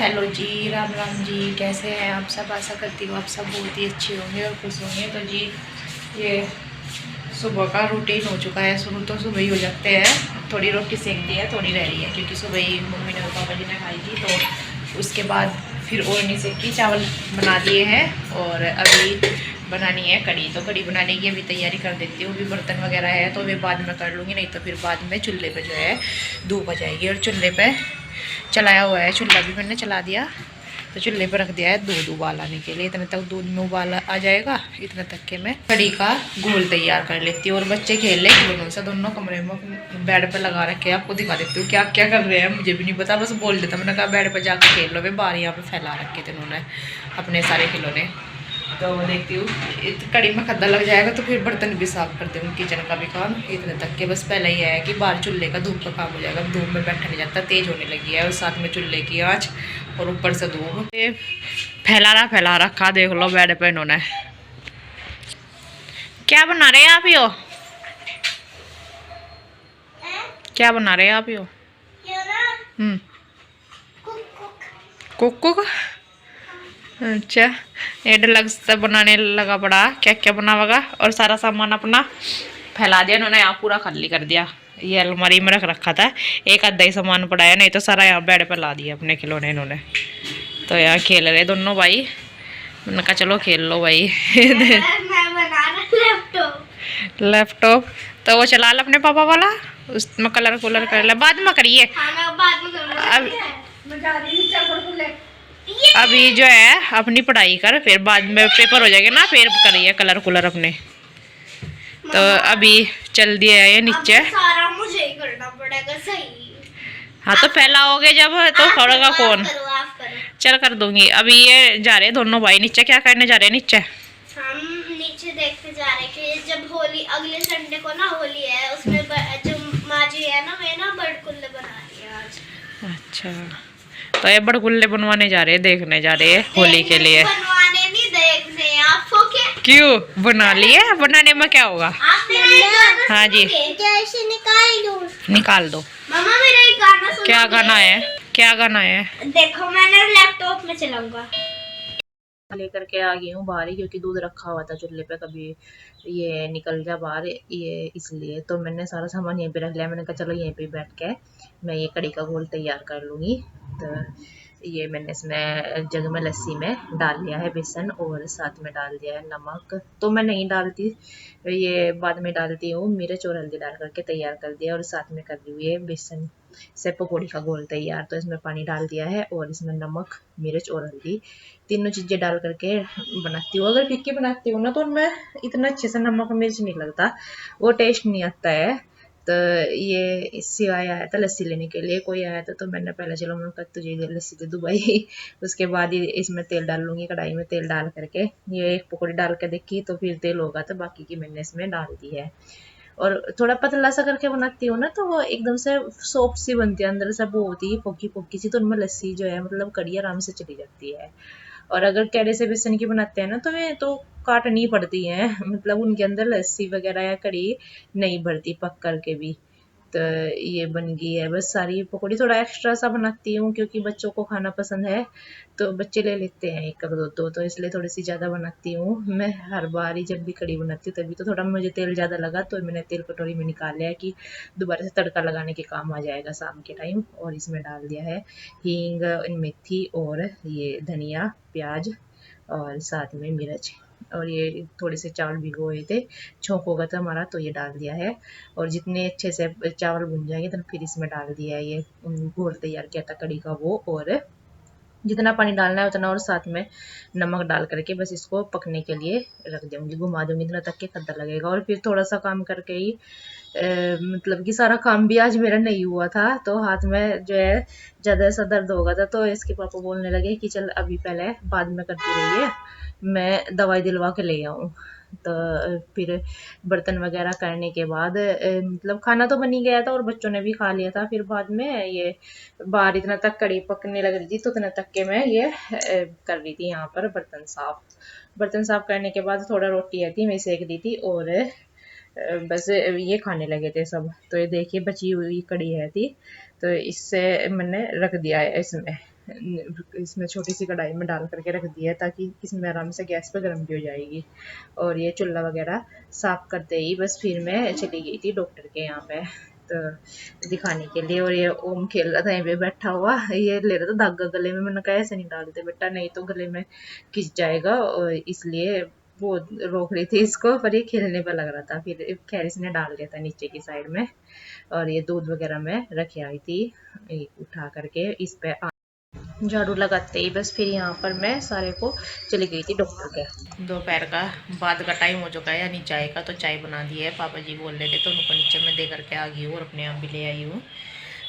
Hello जी, राम राम जी। कैसे हैं आप सब? आशा करती हूँ आप सब बहुत ही अच्छे होंगे और खुश होंगे। तो जी ये सुबह का रूटीन हो चुका है। शुरू तो सुबह ही हो जाते हैं। थोड़ी रोटी सेक दी है, थोड़ी रह रही है क्योंकि सुबह ही मम्मी ने और पापा जी ने खाई थी। तो उसके बाद फिर और नहीं सेकी, चावल बना दिए हैं और अभी बनानी है कड़ी। तो कड़ी बनाने की अभी तैयारी कर देती हूँ। अभी बर्तन वगैरह है तो वे बाद में कर लूँगी, नहीं तो फिर बाद में चूल्हे पे जो है धूप आ जाएगी। और चूल्हे पे चलाया हुआ है, चूल्हा भी मैंने चला दिया। तो चूल्हे पर रख दिया है दूध उबाल आने के लिए। इतने तक दूध में उबाल आ जाएगा, इतने तक के मैं कड़ी का घोल तैयार कर लेती हूँ। और बच्चे खेल ले खिलौनों से, दोनों कमरे में बेड पर लगा रखे हैं। आपको दिखा देती हूँ क्या क्या कर रहे हैं, मुझे भी नहीं पता, बस बोल देता। मैंने कहा बेड पर जाकर खेल लो। वे बाहर यहाँ पे फैला रखे थे उन्होंने अपने सारे खिलौने। तो देखती हूँ कड़ी में खद्दा लग जाएगा तो फिर बर्तन भी साफ कर दूँगी, किचन का भी काम। इतने तक के बस पहले ही है कि बाहर चूल्हे का धूप का काम हो जाएगा। धूप में बैठा नहीं जाता, तेज होने लगी है। और साथ में चूल्हे की आँच और ऊपर से धूप, फैला रखा देख लो बेड पे इन्होंने। क्या बना रहे हैं आप? यो क्या बना रहे हैं आप? यो कुक कुक। अच्छा, ये डिलक्स से बनाने लगा पड़ा। क्या क्या बनावेगा? और सारा सामान अपना फैला दिया इन्होंने, यहाँ पूरा खाली कर दिया। ये अलमारी में रख रखा था, एक आधा ही सामान पड़ा है, नहीं तो सारा यहाँ बेड पर ला दिया अपने खिलौने इन्होंने। तो यहाँ खेल रहे दोनों भाई। मैंने कहा चलो खेल लो भाई। लैपटॉप तो वो चला लो अपने पापा वाला, उसमें कलर कुलर कर ले, बाद में करिए। अभी जो है अपनी पढ़ाई कर, फिर बाद में पेपर हो जाएगा ना, फिर करिए कलर कुलर अपने। तो अभी चल दिया है ये नीचे। सारा मुझे ही करना पड़ेगा। सही। हाँ तो फैलाओगे जब तो करेगा कौन? चल कर दूंगी। अभी ये जा रहे दोनों भाई नीचे। क्या करने जा रहे हैं नीचे? हम नीचे देखते जा रहे हैं कि जब होली, अगले संडे को ना होली है, उसमें जो माँ जी है ना, वे ना बड़कुल्ले बना रही है आज। अच्छा, तो ये बड़कुल्ले बनवाने जा रहे हैं, देखने जा रहे हैं होली के लिए। बनवाने नहीं, देखने। आपको क्या? क्यों बना लिए? बनाने में क्या होगा? हाँ जी, निकाल दो। मम्मा मेरा एक गाना सुनो। क्या गाना है? क्या गाना है? देखो मैंने लैपटॉप में चलाऊंगा। लेकर के आ गई हूँ बाहर ही, क्योंकि दूध रखा हुआ था चूल्हे पे, कभी ये निकल जा बाहर, ये इसलिए। तो मैंने सारा सामान यहीं पे रख लिया। मैंने कहा चलो यहीं पे बैठ के मैं ये कड़ी का घोल तैयार कर लूँगी। तो ये मैंने इसमें जग में लस्सी में डाल लिया है बेसन, और साथ में डाल दिया है नमक। तो मैं नहीं डालती, ये बाद में डालती हूँ। मिर्च और हल्दी डाल करके तैयार कर दिया, और साथ में कर दी हुई है बेसन से पकौड़ी का घोल तैयार। तो इसमें पानी डाल दिया है, और इसमें नमक, मिर्च और हल्दी, तीनों चीज़ें डाल करके बनाती हूँ। अगर फिक्की बनाती हूँ ना तो उनमें इतना अच्छे से नमक मिर्च नहीं लगता, वो टेस्ट नहीं आता है। तो ये इससे आया था लस्सी लेने के लिए, कोई आया था तो मैंने पहले चलो मैं तुझे लस्सी दे दूँ भाई। उसके बाद ही इसमें तेल डाल लूँगी, कढ़ाई में तेल डाल करके। ये एक पकौड़ी डाल के देखी तो फिर तेल होगा, तो बाकी की मैंने इसमें डाल दी है। और थोड़ा पतला सा करके बनाती हूँ ना तो वो एकदम से सॉफ्ट सी बनती है, अंदर से बहुत ही फोकी फोकी सी। तो उनमें लस्सी जो है मतलब कड़ी आराम से चली जाती है। और अगर कैरे से बेसन की बनाते हैं ना तो वे तो काटनी पड़ती है, मतलब उनके अंदर लस्सी वगैरह या कड़ी नहीं भरती पक करके भी। तो ये बन गई है बस सारी पकौड़ी। थोड़ा एक्स्ट्रा सा बनाती हूँ क्योंकि बच्चों को खाना पसंद है, तो बच्चे ले लेते हैं एक दो दो, तो इसलिए थोड़ी सी ज़्यादा बनाती हूँ। मैं हर बार ही जब भी कड़ी बनाती हूँ तभी तो थोड़ा मुझे तेल ज़्यादा लगा, तो मैंने तेल कटोरी में निकाल लिया कि दोबारा से तड़का लगाने के काम आ जाएगा शाम के टाइम। और इसमें डाल दिया है हींग, मेथी और ये धनिया, प्याज और साथ में मिर्च। और ये थोड़े से चावल भिगोए थे, छोंक होगा था हमारा, तो ये डाल दिया है। और जितने अच्छे से चावल भुन जाएंगे तो फिर इसमें डाल दिया है ये घोल तैयार किया था कड़ी का वो, और जितना पानी डालना है उतना, और साथ में नमक डाल करके बस इसको पकने के लिए रख दूंगी, घुमा दूंगी इतना तक के खद्दा लगेगा। और फिर थोड़ा सा काम करके ही मतलब कि सारा काम भी आज मेरा नहीं हुआ था, तो हाथ में जो है ज़्यादा सा दर्द हो गया था। तो इसके पापा बोलने लगे कि चल अभी पहले बाद में करती रही है, मैं दवाई दिलवा के ले आऊँ। तो फिर बर्तन वगैरह करने के बाद मतलब खाना तो बन ही गया था और बच्चों ने भी खा लिया था। फिर बाद में ये बाहर इतना तक कड़ी पकने लग रही थी, तो उतना तक के मैं ये कर रही थी यहाँ पर बर्तन साफ। बर्तन साफ करने के बाद थोड़ा रोटी आई थी मैं सेक दी थी, और बस ये खाने लगे थे सब। तो ये देखिए बची हुई कड़ी है थी, तो इससे मैंने रख दिया है इसमें। इसमें छोटी सी कढ़ाई में डाल करके रख दिया है ताकि इसमें आराम से गैस पे गर्म भी हो जाएगी। और ये चूल्हा वगैरह साफ करते ही बस फिर मैं चली गई थी डॉक्टर के यहाँ पे तो दिखाने के लिए। और ये ओम खेल रहा था यहीं पे बैठा हुआ, ये ले रहा था धागा गले में। मैंने कहा ऐसे नहीं डालते बेटा, नहीं तो गले में खिंच जाएगा, और इसलिए वो रोक रही थी इसको, पर ये खेलने पर लग रहा था। फिर खैर इसने डाल दिया था नीचे की साइड में। और ये दूध वगैरह मैं रखे आई थी उठा करके इस पे झाड़ू लगाते ही बस फिर यहाँ पर मैं सारे को चली गई थी डॉक्टर के। दोपहर का बाद का टाइम हो चुका है, यानी चाय का। तो चाय बना दी है, पापा जी बोल रहे थे तो उनको नीचे मैं दे करके आ गई हूँ और अपने आप भी ले आई हूँ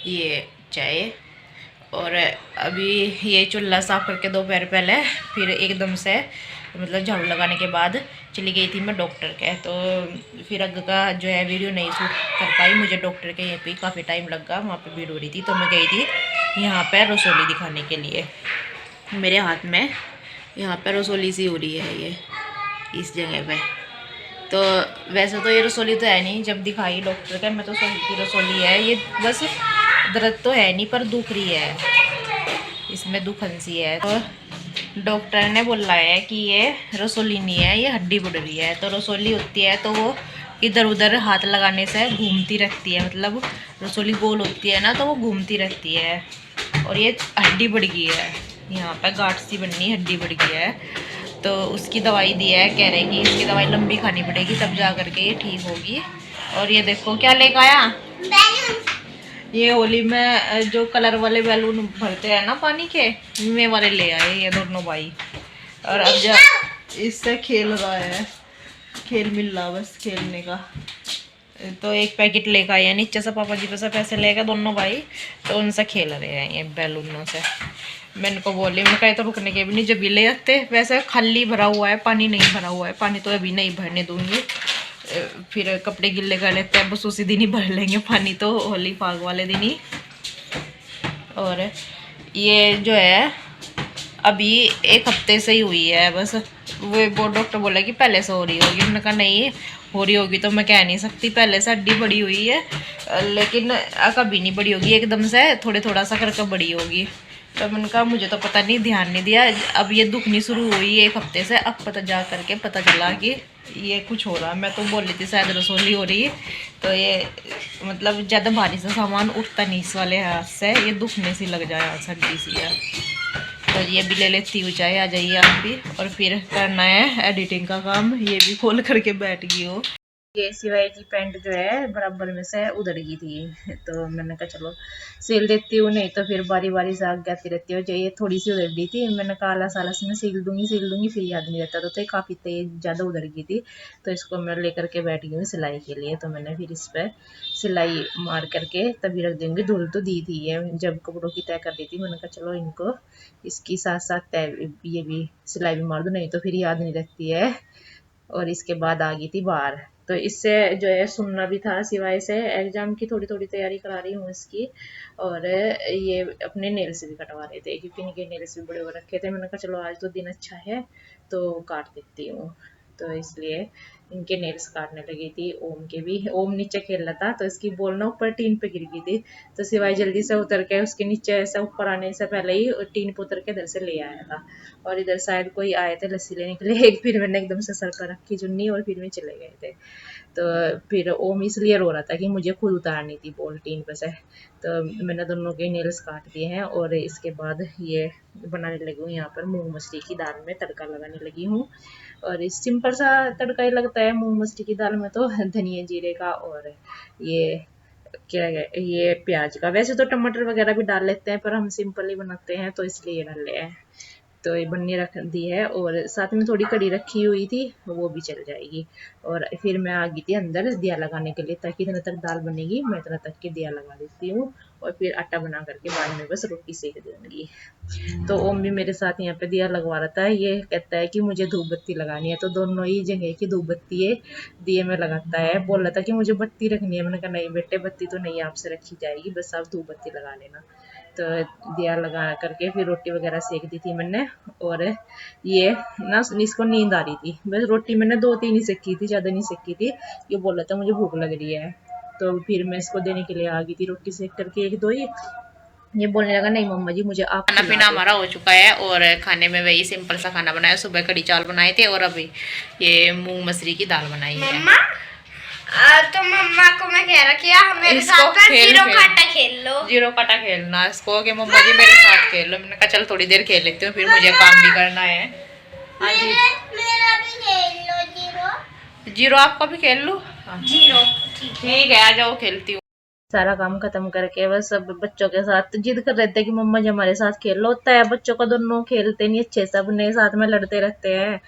ये चाय। और अभी ये चूल्हा साफ करके दोपहर पहले फिर एकदम से मतलब झाड़ू लगाने के बाद चली गई थी मैं डॉक्टर के। तो फिर अग का जो है वीडियो नहीं शूट कर पाई, मुझे डॉक्टर के यहाँ पे काफ़ी टाइम लगा, वहाँ पे भीड़ हो रही थी। तो मैं गई थी यहाँ पे रसोली दिखाने के लिए। मेरे हाथ में यहाँ पे रसोली सी हो रही है ये इस जगह पे। तो वैसे तो ये रसोली तो है नहीं, जब दिखाई डॉक्टर का मैं तो सोची थी रसोली है ये, बस दर्द तो है नहीं पर दुख रही है, इसमें दुखन सी है। तो डॉक्टर ने बोला है कि ये रसोली नहीं है, ये हड्डी बढ़ रही है। तो रसोली होती है तो वो इधर उधर हाथ लगाने से घूमती रहती है, मतलब रसोली गोल होती है ना तो वो घूमती रहती है। और ये हड्डी बढ़ गई है, यहाँ पर गांठ सी बननी, हड्डी बढ़ गई है। तो उसकी दवाई दी है, कह रहे कि इसकी दवाई लंबी खानी पड़ेगी तब जा करके ये ठीक होगी। और ये देखो क्या लेकर आया, ये होली में जो कलर वाले बैलून भरते हैं ना पानी के, वे वाले ले आए ये दोनों भाई। और अब जा इससे खेल रहा है, खेल मिल रहा बस खेलने का। तो एक पैकेट लेकर आए हैं नीचे से, पापा जी पे से पैसे लेकर दोनों भाई, तो उनसे खेल रहे हैं ये बैलूनों से। मैंने को बोली, मैं कहे तो रुकने के भी नहीं, जब भी ले आते। वैसे खाली भरा हुआ है, पानी नहीं भरा हुआ है, पानी तो अभी नहीं भरने दूंगी, फिर कपड़े गिल्ले कर लेते हैं, बस उसी दिन ही भर लेंगे पानी, तो होली फाग वाले दिन ही। और ये जो है अभी एक हफ्ते से ही हुई है बस। वो डॉक्टर बोला कि पहले से हो रही होगी, मैंने कहा नहीं हो रही होगी तो मैं कह नहीं सकती, पहले से हड्डी बड़ी हुई है, लेकिन कभी नहीं बड़ी होगी एकदम से, थोड़े थोड़ा सा करके बड़ी होगी। तो मैंने कहा मुझे तो पता नहीं, ध्यान नहीं दिया। अब ये दुखनी शुरू हुई एक हफ्ते से, अब पता जा करके पता चला कि ये कुछ हो रहा। मैं तो बोल रही थी शायद रसोली हो रही है, तो ये मतलब ज़्यादा भारी सा सामान उठता नहीं इस वाले हाथ से, ये दुखने सी लग जाए हड्डी सी है। तो ये भी ले लेती हूँ चाय, आ जाइए आप भी। और फिर करना है एडिटिंग का काम, ये भी खोल करके बैठ गई हो। ये सिवाय की पैंट जो है बराबर में से उधड़ गई थी, तो मैंने कहा चलो सिल देती हूँ, नहीं तो फिर बारी बारी से आग जाती रहती है। जो ये थोड़ी सी उधड़ गई थी, मैंने कहा आलस आलस में सिल दूंगी, फिर याद नहीं रहता। तो काफ़ी तेज ज़्यादा उधड़ गई थी, तो इसको मैं लेकर के बैठ गई हूँ सिलाई के लिए। तो मैंने फिर इस पर सिलाई मार करके तभी रख दूँगी। धुल तो दी थी ये, जब कपड़ों की तय कर दी थी, मैंने कहा चलो इनको इसकी साथ साथ तय ये भी सिलाई भी मार दूँ, नहीं तो फिर याद नहीं रहती है। और इसके बाद आ गई थी बाहर, तो इससे जो है सुनना भी था, सिवाय से एग्जाम की थोड़ी थोड़ी तैयारी करा रही हूँ इसकी। और ये अपने नेल्स भी कटवा रहे थे क्योंकि इनके नेल्स भी बड़े हो रखे थे। मैंने कहा चलो आज तो दिन अच्छा है तो काट देती हूँ, तो इसलिए इनके नेल्स काटने लगी थी। ओम के भी, ओम नीचे खेल रहा था तो इसकी बॉल ना ऊपर टीन पे गिर गई थी, तो सिवाय जल्दी से उतर के उसके नीचे ऐसा ऊपर आने से पहले ही टीन पे उतर के इधर से ले आया था। और इधर शायद कोई आए थे लस्सी लेने के लिए, फिर मैंने एकदम से सर पर रखी चुन्नी और फिर मैं चले गए थे। तो फिर ओम इसलिए रो रहा था कि मुझे खुद उतारनी थी बॉल टीन पे से। तो मैंने दोनों के नेल्स काट दिए हैं। और इसके बाद ये बनाने लगी हूँ, यहाँ पर मूंग मछली की दाल में तड़का लगाने लगी हूँ। और इस सिंपल सा तड़का ही लगता है मूंग मछली की दाल में, तो धनिया जीरे का और ये क्या है ये प्याज का। वैसे तो टमाटर वगैरह भी डाल लेते हैं पर हम सिंपल ही बनाते हैं तो इसलिए डाल रहे हैं। तो ये बनने रख दी है, और साथ में थोड़ी कड़ी रखी हुई थी वो भी चल जाएगी। और फिर मैं आ गई थी अंदर दिया लगाने के लिए, ताकि इतना तक दाल बनेगी मैं इतना तक के दिया लगा देती हूँ, और फिर आटा बना करके बाद में बस रोटी सेक दूंगी। तो ओम भी मेरे साथ यहाँ पे दिया लगवा रहा था, ये कहता है कि मुझे धूप बत्ती लगानी है, तो दोनों ही जगह की धूप बत्ती है दिए में लगाता है। बोल रहा था कि मुझे बत्ती रखनी है, मैंने कहा नहीं बेटे बत्ती तो नहीं आपसे रखी जाएगी, बस आप धूप बत्ती लगा लेना। तो दिया लगा करके फिर रोटी वगैरह सेक दी थी मैंने। और ये ना इसको नींद आ रही थी, बस रोटी मैंने 2-3 ही सेकी थी, ज़्यादा नहीं सेकी थी। ये बोल रहा था मुझे भूख लग रही है, तो फिर मैं इसको देने के लिए आ गई थी रोटी सेक करके 1-2 ही। ये बोलने लगा नहीं मम्मा जी मुझे आप खाना खिला पीना दो। हमारा हो चुका है और खाने में वही सिंपल सा खाना बनाया। सुबह कड़ी चावल बनाए थे और अभी ये मूंग मसरी की दाल बनाई है। मम्मा तो मम्मा को मैं कह रहा कि मेरे इसको साथ ना खेल जीरो खेल। काटा खेल लो। जीरो काटा खेलना इसको कि मम्मा जी मेरे साथ खेल लो। मैंने कहा चल थोड़ी देर खेल लेती हूँ, फिर मुझे काम भी करना है। हाँ जी, मेरा भी खेल लो जीरो। जीरो आपका भी खेल लूँ? जीरो ठीक है, आ जाओ खेलती हूँ। सारा काम खत्म करके बस सब बच्चों के साथ जिद कर रहे थे कि मम्मा जी हमारे साथ खेल लो। होता है बच्चों का, दोनों खेलते नहीं अच्छे से, अपने साथ में लड़ते रहते हैं।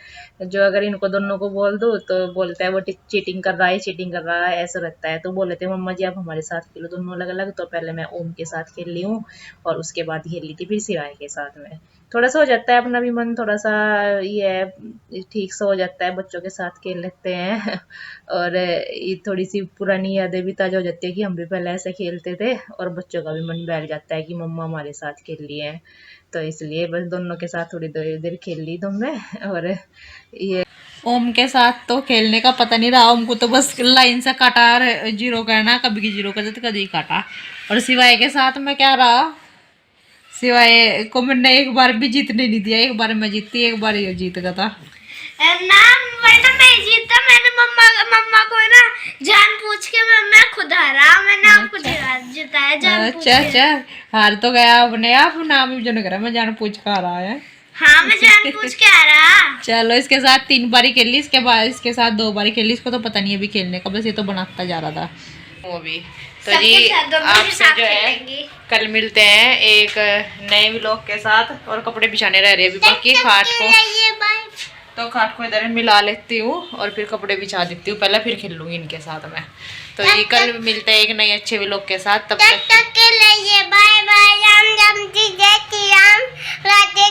जो अगर इनको दोनों को बोल दो तो बोलता है वो चीटिंग कर रहा है, चीटिंग कर रहा है, ऐसा रहता है। तो बोले थे मम्मा जी आप हमारे साथ खेलो दोनों अलग अलग। तो पहले मैं ओम के साथ खेल ली हूँ और उसके बाद खेल ली थी फिर सिवाय के साथ में। थोड़ा सा हो जाता है अपना भी मन थोड़ा सा ये है, ठीक सा हो जाता है, बच्चों के साथ खेल लेते हैं। और ये थोड़ी सी पुरानी यादें भी ताजा हो जाती है कि हम भी पहले ऐसे खेलते थे, और बच्चों का भी मन बैठ जाता है कि मम्मा हमारे साथ खेल लिए हैं। तो इसलिए बस दोनों के साथ थोड़ी देर देर खेल ली तुमने। और ये ओम के साथ तो खेलने का पता नहीं रहा। ओम को तो बस लाइन से काटा, जीरो करना, कभी की जीरो कर देते कभी काटा। और सिवाय के साथ में क्या रहा, सिवाय को मैंने एक बार भी जीतने नहीं दिया। एक बार मैं जीती, एक बार ये जीत गया था ना। वरना मैं जीता, मैंने मम्मा मम्मा को ना जान पूछ के मैं खुद हारा। मैंने आपको जिताया जान पूछ अच्छा के। अच्छा, हार तो गया अपने आप, नाम भी जो नहीं करा मैं जान पूछ कर आ रहा है। हाँ मैं जान पूछ के हारा। चलो इसके साथ 3 बारी खेल ली, इसके बाद इसके साथ 2 बारी खेल ली। इसको तो पता नहीं अभी खेलने का, बस ये तो बनाता जा रहा था वो भी। तो सबके जी साथ दोनों के आपसे साथ जो है खेलेंगे। कल मिलते हैं एक नए व्लॉग के साथ। और कपड़े बिछाने रह रहे हैं अभी बाकी। खाट को तो खाट को इधर मिला लेती हूँ और फिर कपड़े बिछा देती हूँ पहले, फिर खेल लूंगी इनके साथ में। तो जी कल मिलते हैं एक नए अच्छे व्लॉग के साथ। तब तक के लिए बाय बाय। राम राम जी, जय श्री राम, राधे